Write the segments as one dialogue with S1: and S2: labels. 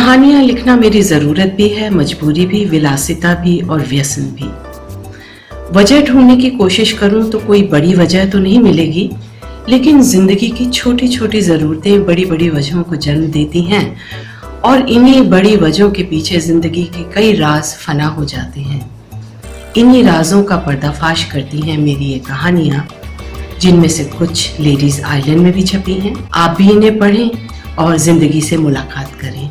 S1: कहानियां लिखना मेरी ज़रूरत भी है, मजबूरी भी, विलासिता भी और व्यसन भी। वजह ढूंढने की कोशिश करूं तो कोई बड़ी वजह तो नहीं मिलेगी, लेकिन जिंदगी की छोटी छोटी ज़रूरतें बड़ी बड़ी वजहों को जन्म देती हैं और इन्हीं बड़ी वजहों के पीछे जिंदगी के कई राज फना हो जाते हैं। इन्हीं राजों का पर्दाफाश करती हैं मेरी ये कहानियां, जिनमें से कुछ लेडीज आइलैंड में भी छपी हैं। आप भी इन्हें पढ़ें और जिंदगी से मुलाकात करें।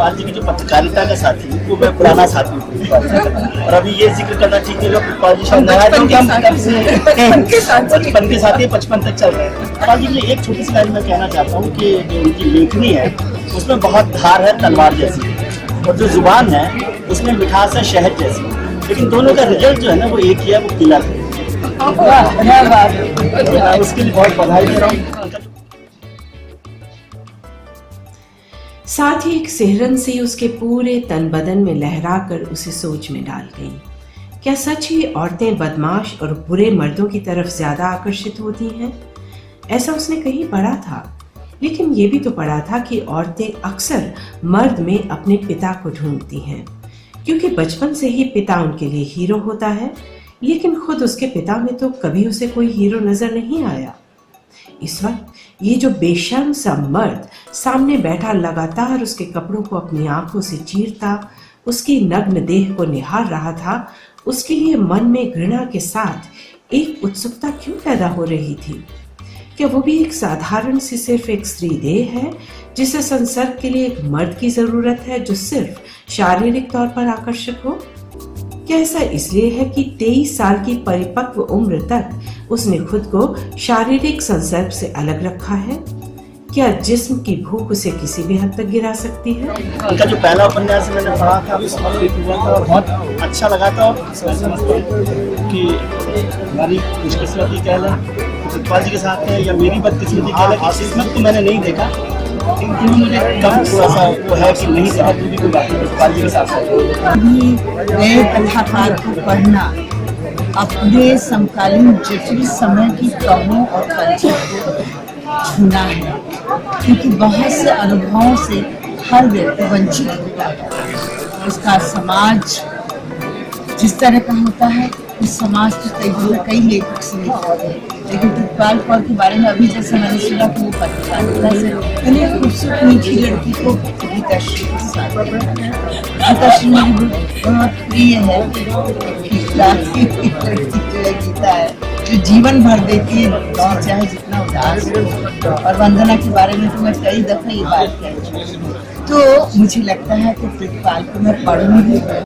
S2: जी की जो पत्रकारिता का साथी वो मैं पुराना साथी हूँ और अभी ये जिक्र करना ठीक है कृपाल जी शायद नया तो हम बचपन के साथी 55 तक चल रहे हैं। कृपाल जी के एक छोटी सी लाइन मैं कहना चाहता हूँ कि जो उनकी लेखनी है उसमें बहुत धार है तलवार जैसी, और जो जुबान है उसमें मिठास है शहद जैसी, लेकिन दोनों का रिजल्ट जो है ना वो एक ही है, वो किला है। उसके लिए बहुत बधाई दे रहा हूँ।
S1: साथ ही एक सिहरन सी उसके पूरे तन बदन में लहराकर उसे सोच में डाल गई। क्या सच ही औरतें बदमाश और बुरे मर्दों की तरफ ज्यादा आकर्षित होती हैं? ऐसा उसने कहीं पढ़ा था, लेकिन ये भी तो पढ़ा था कि औरतें अक्सर मर्द में अपने पिता को ढूंढती हैं, क्योंकि बचपन से ही पिता उनके लिए हीरो होता है, लेकिन खुद उसके पिता में तो कभी उसे कोई हीरो नजर नहीं आया। इस वक्त ये जो बेशर्म सा मर्द सामने बैठा लगातार उसके कपड़ों को अपनी आंखों से चीरता, उसकी नग्न देह को निहार रहा था, उसके लिए मन में घृणा के साथ एक उत्सुकता क्यों पैदा हो रही थी? क्या वो भी एक साधारण सी सिर्फ एक स्त्री देह है जिसे संसर्ग के लिए एक मर्द की जरूरत है जो सिर्फ शारीरिक तौर पर आकर्षक हो? क्या ऐसा इसलिए है कि 23 साल की परिपक्व उम्र तक उसने खुद को शारीरिक संसर्ग से अलग रखा है? क्या जिस्म की भूख उसे किसी भी हद तक गिरा सकती है?
S2: उनका जो पहला उपन्यास मैंने पढ़ा था अभी हुआ था, बहुत अच्छा लगा था। कि हमारी खुशकिस्मती कह लें कृपाल जी के साथ है या मेरी बदकिस्मती कह लें, किस्मत तो मैंने नहीं देखा, लेकिन मुझे कम थोड़ा सा वो है कि नहीं देखा, तो भी कोई बात नहीं, कृपाल जी के साथ
S3: नए कथाकार को पढ़ना अपने समकालीन जटिल समय की कमों और कल्चर को छूना है, क्योंकि बहुत से अनुभवों से हर व्यक्ति वंचित होता है। उसका समाज जिस तरह का होता है उस समाज तो कई लेखक से लिखते हैं, लेकिन कृपाल कौर के बारे में अभी जैसे मैंने सुना कि वो पत्रकारिता से इतनी खूबसूरत मीठी लड़की को गीताश्री के साथ गीताश्री मेरी बहुत प्रिय है। गीता है जो जीवन भर देती है, चाहे जितना उदास हो। और वंदना के बारे में तो मैं कई दफा ये बात कह चुकी हूँ। तो मुझे लगता है कि कृपाल को मैं पढ़ूंगी